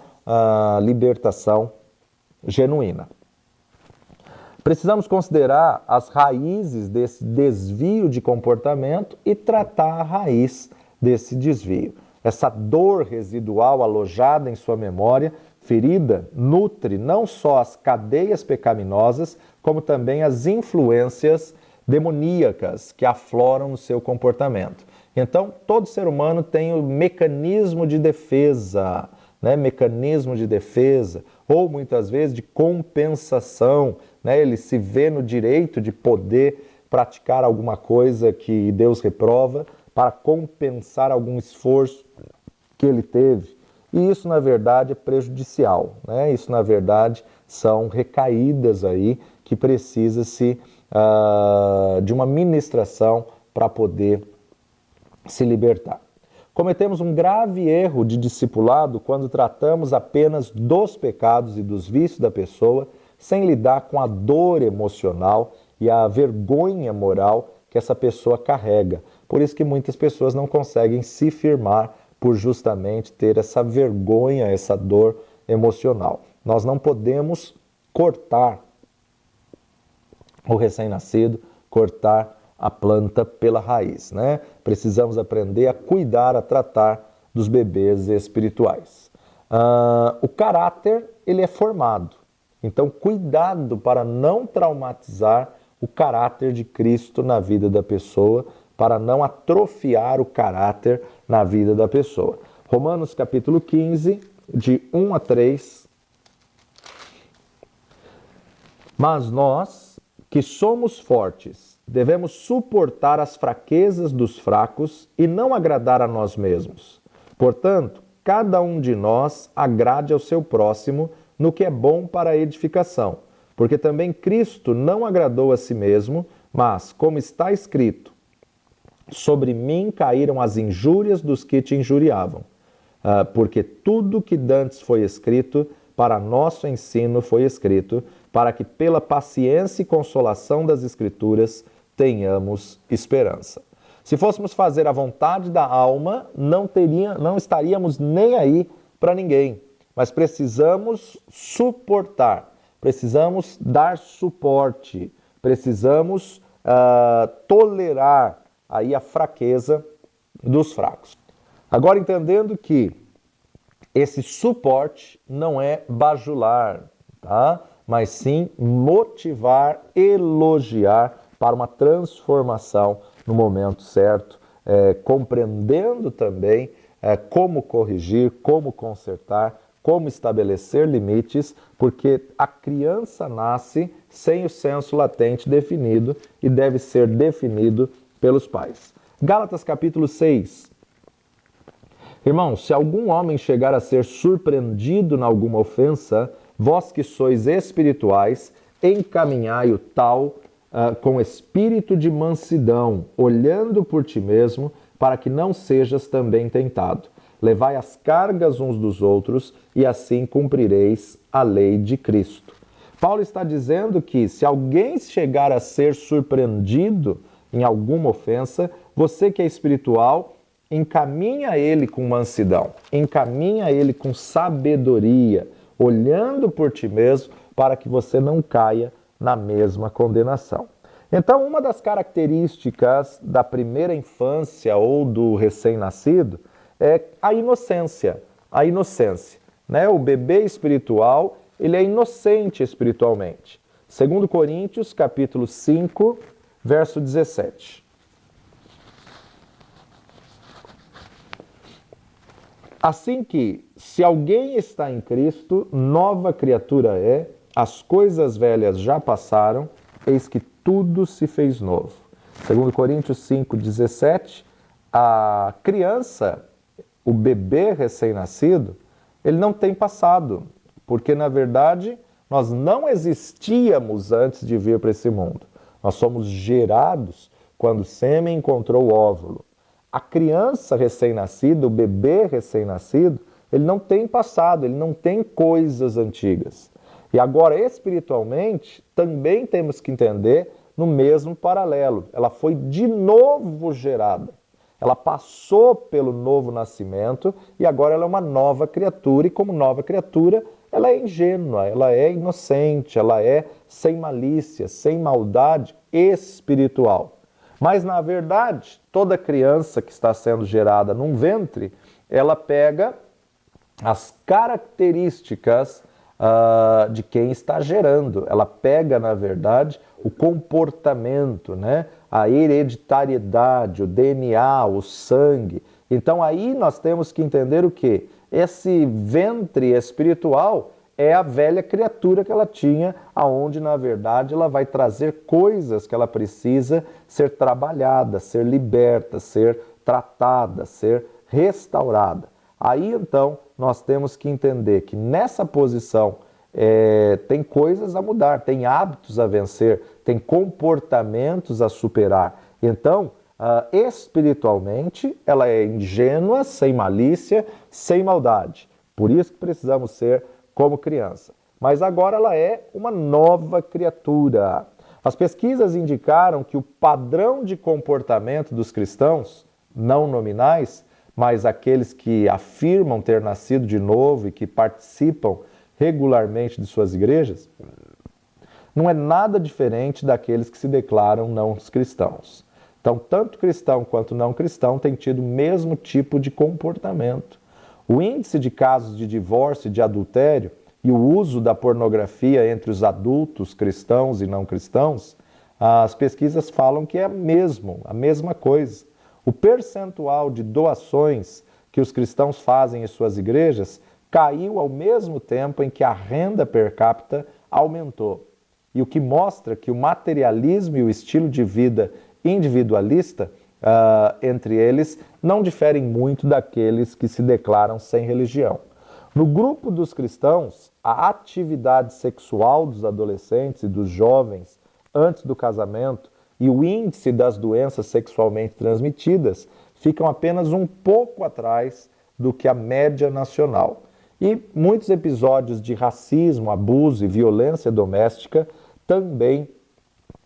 libertação genuína. Precisamos considerar as raízes desse desvio de comportamento e tratar a raiz desse desvio. Essa dor residual alojada em sua memória ferida nutre não só as cadeias pecaminosas, como também as influências demoníacas que afloram no seu comportamento. Então, todo ser humano tem o mecanismo de defesa, né? Mecanismo de defesa, ou muitas vezes de compensação, né? Ele se vê no direito de poder praticar alguma coisa que Deus reprova para compensar algum esforço que ele teve. E isso, na verdade, é prejudicial, né? Isso, na verdade, são recaídas aí que precisa-se de uma ministração para poder se libertar. Cometemos um grave erro de discipulado quando tratamos apenas dos pecados e dos vícios da pessoa, sem lidar com a dor emocional e a vergonha moral que essa pessoa carrega. Por isso que muitas pessoas não conseguem se firmar por justamente ter essa vergonha, essa dor emocional. Nós não podemos cortar o recém-nascido, cortar a planta pela raiz, né? Precisamos aprender a cuidar, a tratar dos bebês espirituais. O caráter, ele é formado. Então, cuidado para não traumatizar o caráter de Cristo na vida da pessoa, para não atrofiar o caráter na vida da pessoa. Romanos capítulo 15, de 1 a 3. Mas nós, que somos fortes, devemos suportar as fraquezas dos fracos e não agradar a nós mesmos. Portanto, cada um de nós agrade ao seu próximo no que é bom para a edificação, porque também Cristo não agradou a si mesmo, mas, como está escrito, sobre mim caíram as injúrias dos que te injuriavam, porque tudo que dantes foi escrito, para nosso ensino foi escrito, para que pela paciência e consolação das Escrituras tenhamos esperança. Se fôssemos fazer a vontade da alma, não estaríamos nem aí para ninguém, mas precisamos suportar, precisamos dar suporte, precisamos tolerar aí a fraqueza dos fracos. Agora, entendendo que esse suporte não é bajular, tá? Mas sim motivar, elogiar para uma transformação no momento certo, compreendendo também como corrigir, como consertar, como estabelecer limites, porque a criança nasce sem o senso latente definido e deve ser definido pelos pais. Gálatas capítulo 6. Irmãos, se algum homem chegar a ser surpreendido em alguma ofensa, vós que sois espirituais, encaminhai-o tal com espírito de mansidão, olhando por ti mesmo, para que não sejas também tentado. Levai as cargas uns dos outros, e assim cumprireis a lei de Cristo. Paulo está dizendo que se alguém chegar a ser surpreendido em alguma ofensa, você que é espiritual, encaminha ele com mansidão, encaminha ele com sabedoria, olhando por ti mesmo, para que você não caia na mesma condenação. Então, uma das características da primeira infância ou do recém-nascido é a inocência. A inocência, né? O bebê espiritual, ele é inocente espiritualmente. 2 Coríntios, capítulo 5, verso 17. Assim que, se alguém está em Cristo, nova criatura é, as coisas velhas já passaram, eis que tudo se fez novo. 2 Coríntios 5, 17, a criança, o bebê recém-nascido, ele não tem passado, porque na verdade nós não existíamos antes de vir para esse mundo. Nós somos gerados quando o sêmen encontrou o óvulo. A criança recém-nascida, o bebê recém-nascido, ele não tem passado, ele não tem coisas antigas. E agora, espiritualmente, também temos que entender no mesmo paralelo. Ela foi de novo gerada. Ela passou pelo novo nascimento e agora ela é uma nova criatura. E como nova criatura, ela é ingênua, ela é inocente, ela é sem malícia, sem maldade espiritual. Mas, na verdade, toda criança que está sendo gerada num ventre, ela pega as características de quem está gerando. Ela pega, na verdade, o comportamento, né? A hereditariedade, o DNA, o sangue. Então, aí nós temos que entender o quê? Esse ventre espiritual é a velha criatura que ela tinha, aonde, na verdade, ela vai trazer coisas que ela precisa ser trabalhada, ser liberta, ser tratada, ser restaurada. Aí, então, nós temos que entender que nessa posição tem coisas a mudar, tem hábitos a vencer, tem comportamentos a superar. Então, espiritualmente, ela é ingênua, sem malícia, sem maldade. Por isso que precisamos ser como criança. Mas agora ela é uma nova criatura. As pesquisas indicaram que o padrão de comportamento dos cristãos, não nominais, mas aqueles que afirmam ter nascido de novo e que participam regularmente de suas igrejas, não é nada diferente daqueles que se declaram não cristãos. Então, tanto cristão quanto não cristão têm tido o mesmo tipo de comportamento. O índice de casos de divórcio e de adultério e o uso da pornografia entre os adultos cristãos e não cristãos, as pesquisas falam que é a mesma coisa. O percentual de doações que os cristãos fazem em suas igrejas caiu ao mesmo tempo em que a renda per capita aumentou. E o que mostra que o materialismo e o estilo de vida individualista entre eles não diferem muito daqueles que se declaram sem religião. No grupo dos cristãos, a atividade sexual dos adolescentes e dos jovens antes do casamento e o índice das doenças sexualmente transmitidas ficam apenas um pouco atrás do que a média nacional. E muitos episódios de racismo, abuso e violência doméstica também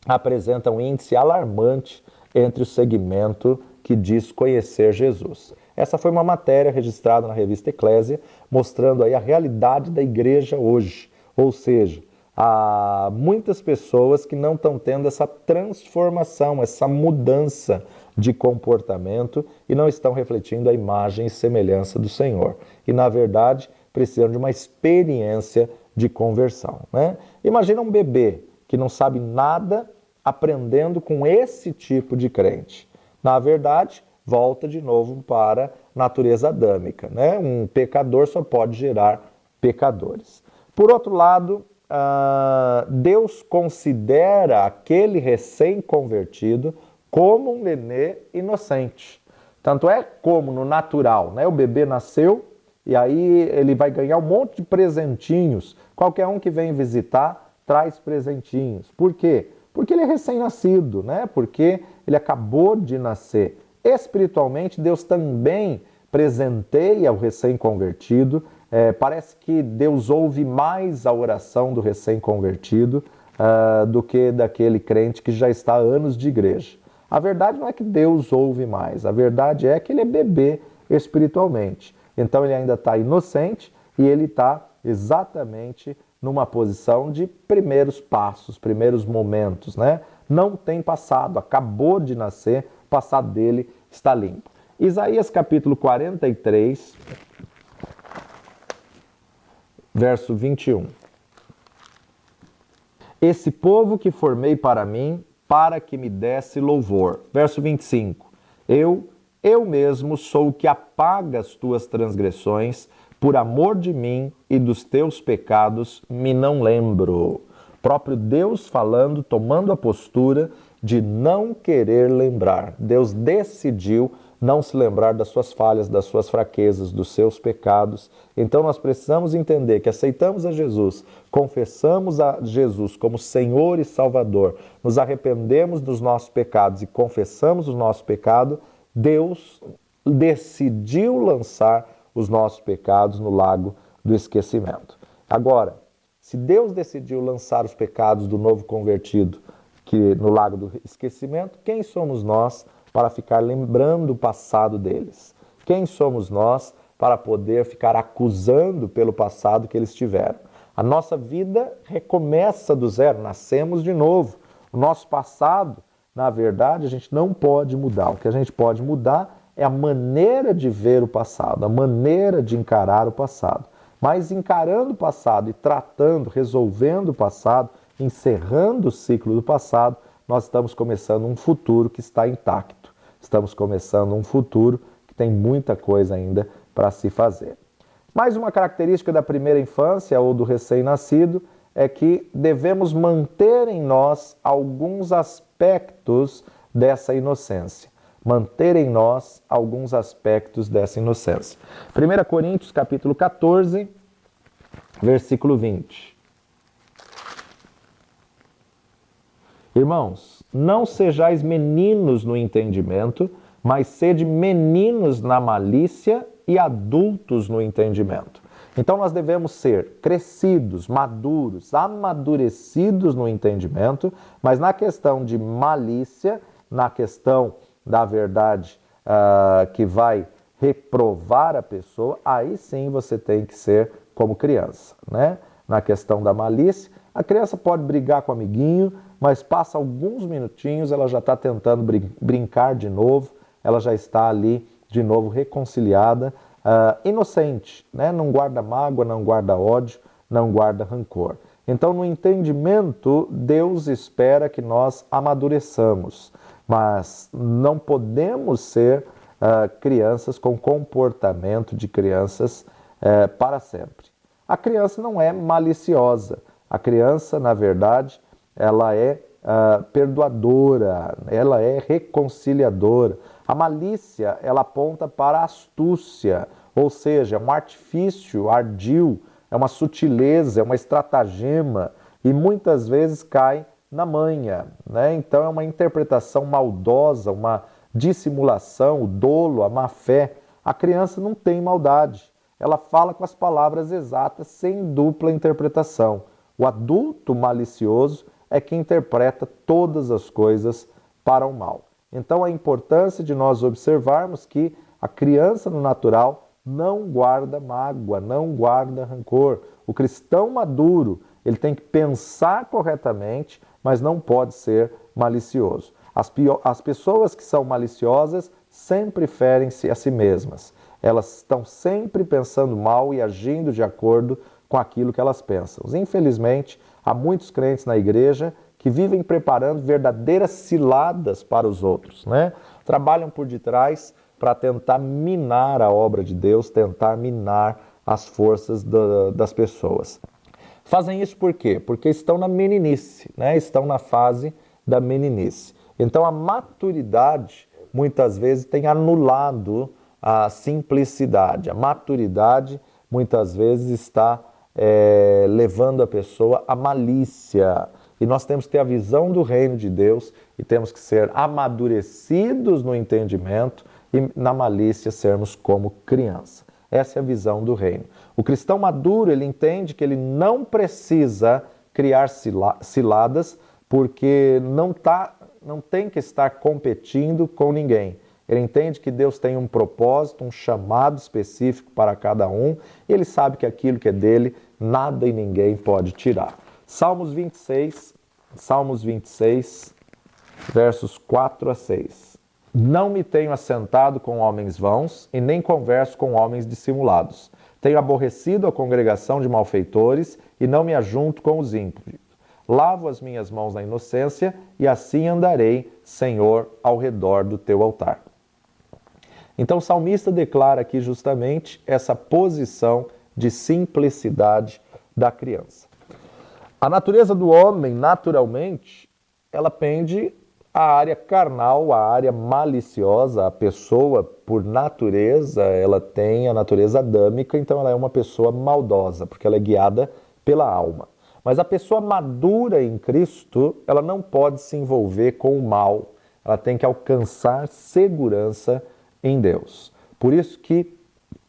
apresentam um índice alarmante entre o segmento que diz conhecer Jesus. Essa foi uma matéria registrada na revista Eclésia, mostrando aí a realidade da igreja hoje. Ou seja, há muitas pessoas que não estão tendo essa transformação, essa mudança de comportamento e não estão refletindo a imagem e semelhança do Senhor. E, na verdade, precisam de uma experiência de conversão, né? Imagina um bebê que não sabe nada aprendendo com esse tipo de crente. Na verdade, volta de novo para a natureza adâmica, né? Um pecador só pode gerar pecadores. Por outro lado, Deus considera aquele recém-convertido como um nenê inocente. Tanto é como no natural, né? O bebê nasceu e aí ele vai ganhar um monte de presentinhos. Qualquer um que vem visitar traz presentinhos. Por quê? Porque ele é recém-nascido, né? Porque ele acabou de nascer. Espiritualmente, Deus também presenteia o recém-convertido. Parece que Deus ouve mais a oração do recém-convertido do que daquele crente que já está há anos de igreja. A verdade não é que Deus ouve mais, a verdade é que ele é bebê espiritualmente. Então ele ainda está inocente e ele está exatamente numa posição de primeiros passos, primeiros momentos, né? Não tem passado, acabou de nascer, o passado dele está limpo. Isaías capítulo 43, verso 21. Esse povo que formei para mim, para que me desse louvor. Verso 25. Eu mesmo sou o que apaga as tuas transgressões, por amor de mim e dos teus pecados me não lembro. Próprio Deus falando, tomando a postura de não querer lembrar. Deus decidiu não se lembrar das suas falhas, das suas fraquezas, dos seus pecados. Então nós precisamos entender que aceitamos a Jesus, confessamos a Jesus como Senhor e Salvador, nos arrependemos dos nossos pecados e confessamos o nosso pecado. Deus decidiu lançar os nossos pecados no lago do esquecimento. Agora, se Deus decidiu lançar os pecados do novo convertido no lago do esquecimento, quem somos nós para ficar lembrando o passado deles? Quem somos nós para poder ficar acusando pelo passado que eles tiveram? A nossa vida recomeça do zero, nascemos de novo. O nosso passado, na verdade, a gente não pode mudar. O que a gente pode mudar é a maneira de ver o passado, a maneira de encarar o passado. Mas encarando o passado e tratando, resolvendo o passado, encerrando o ciclo do passado, nós estamos começando um futuro que está intacto. Estamos começando um futuro que tem muita coisa ainda para se fazer. Mais uma característica da primeira infância ou do recém-nascido é que devemos manter em nós alguns aspectos dessa inocência. Manter em nós alguns aspectos dessa inocência. 1 Coríntios capítulo 14, versículo 20. Irmãos, Não sejais meninos no entendimento, mas sede meninos na malícia e adultos no entendimento. Então nós devemos ser crescidos, maduros, amadurecidos no entendimento, mas na questão de malícia, na questão da verdade que vai reprovar a pessoa, aí sim você tem que ser como criança, né? Na questão da malícia, a criança pode brigar com o amiguinho, mas passa alguns minutinhos, ela já está tentando brincar de novo, ela já está ali de novo reconciliada, inocente, né? Não guarda mágoa, não guarda ódio, não guarda rancor. Então, no entendimento, Deus espera que nós amadureçamos, mas não podemos ser crianças com comportamento de crianças para sempre. A criança não é maliciosa, a criança, na verdade, ela é perdoadora, ela é reconciliadora. A malícia, ela aponta para a astúcia, ou seja, é um artifício ardil, é uma sutileza, é uma estratagema e muitas vezes cai na manha, né? Então é uma interpretação maldosa, uma dissimulação, o dolo, a má-fé. A criança não tem maldade, ela fala com as palavras exatas, sem dupla interpretação. O adulto malicioso é que interpreta todas as coisas para o mal. Então a importância de nós observarmos que a criança no natural não guarda mágoa, não guarda rancor. O cristão maduro, ele tem que pensar corretamente, mas não pode ser malicioso. As pessoas que são maliciosas sempre ferem-se a si mesmas. Elas estão sempre pensando mal e agindo de acordo com aquilo que elas pensam. Infelizmente, há muitos crentes na igreja que vivem preparando verdadeiras ciladas para os outros, né? Trabalham por detrás para tentar minar a obra de Deus, tentar minar as forças das pessoas. Fazem isso por quê? Porque estão na meninice, né? Estão na fase da meninice. Então a maturidade muitas vezes tem anulado a simplicidade. A maturidade muitas vezes está levando a pessoa à malícia. E nós temos que ter a visão do reino de Deus e temos que ser amadurecidos no entendimento e na malícia sermos como criança. Essa é a visão do reino. O cristão maduro, ele entende que ele não precisa criar ciladas porque não tem que estar competindo com ninguém. Ele entende que Deus tem um propósito, um chamado específico para cada um, e ele sabe que aquilo que é dele, nada e ninguém pode tirar. Salmos 26, versos 4 a 6. Não me tenho assentado com homens vãos e nem converso com homens dissimulados. Tenho aborrecido a congregação de malfeitores e não me ajunto com os ímpios. Lavo as minhas mãos na inocência e assim andarei, Senhor, ao redor do teu altar. Então o salmista declara aqui justamente essa posição de simplicidade da criança. A natureza do homem, naturalmente, ela pende à área carnal, à área maliciosa. A pessoa, por natureza, ela tem a natureza adâmica, então ela é uma pessoa maldosa, porque ela é guiada pela alma. Mas a pessoa madura em Cristo, ela não pode se envolver com o mal. Ela tem que alcançar segurança em Deus. Por isso que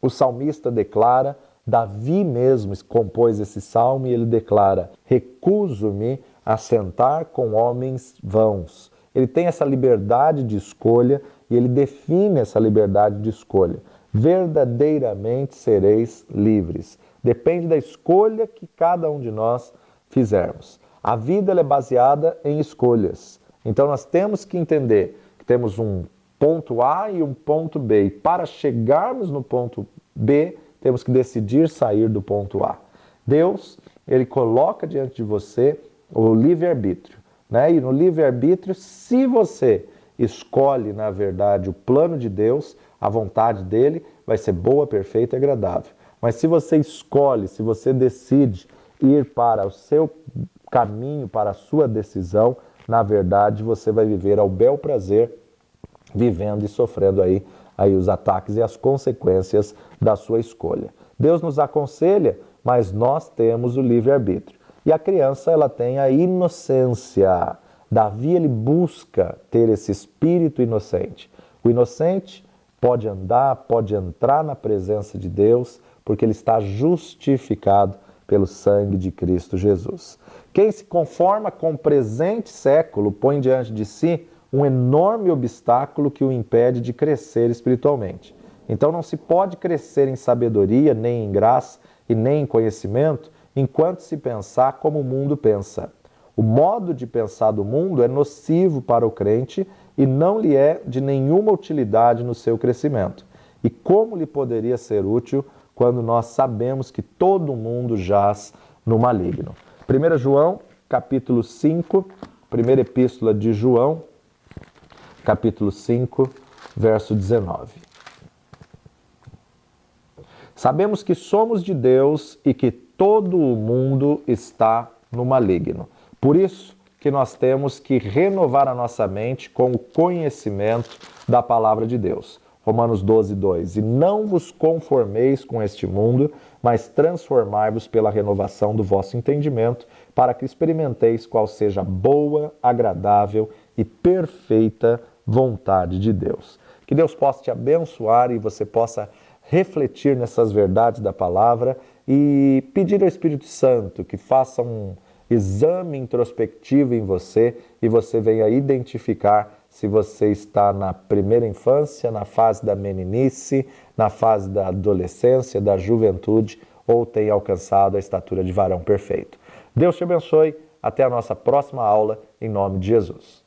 o salmista declara, Davi mesmo compôs esse salmo e ele declara: recuso-me a sentar com homens vãos. Ele tem essa liberdade de escolha e ele define essa liberdade de escolha. Verdadeiramente sereis livres. Depende da escolha que cada um de nós fizermos. A vida ela é baseada em escolhas. Então nós temos que entender que temos um ponto A e um ponto B. E para chegarmos no ponto B, temos que decidir sair do ponto A. Deus, ele coloca diante de você o livre-arbítrio, né? E no livre-arbítrio, se você escolhe, na verdade, o plano de Deus, a vontade dele vai ser boa, perfeita e agradável. Mas se você escolhe, se você decide ir para o seu caminho, para a sua decisão, na verdade, você vai viver ao bel prazer, vivendo e sofrendo aí os ataques e as consequências da sua escolha. Deus nos aconselha, mas nós temos o livre-arbítrio. E a criança, ela tem a inocência. Davi, ele busca ter esse espírito inocente. O inocente pode andar, pode entrar na presença de Deus, porque ele está justificado pelo sangue de Cristo Jesus. Quem se conforma com o presente século põe diante de si um enorme obstáculo que o impede de crescer espiritualmente. Então não se pode crescer em sabedoria, nem em graça e nem em conhecimento, enquanto se pensar como o mundo pensa. O modo de pensar do mundo é nocivo para o crente e não lhe é de nenhuma utilidade no seu crescimento. E como lhe poderia ser útil quando nós sabemos que todo mundo jaz no maligno? 1 João, capítulo 5, primeira epístola de João, capítulo 5, verso 19. Sabemos que somos de Deus e que todo o mundo está no maligno. Por isso que nós temos que renovar a nossa mente com o conhecimento da palavra de Deus. Romanos 12, 2. E não vos conformeis com este mundo, mas transformai-vos pela renovação do vosso entendimento, para que experimenteis qual seja a boa, agradável e perfeita vontade de Deus. Que Deus possa te abençoar e você possa refletir nessas verdades da palavra e pedir ao Espírito Santo que faça um exame introspectivo em você e você venha identificar se você está na primeira infância, na fase da meninice, na fase da adolescência, da juventude ou tem alcançado a estatura de varão perfeito. Deus te abençoe. Até a nossa próxima aula, em nome de Jesus.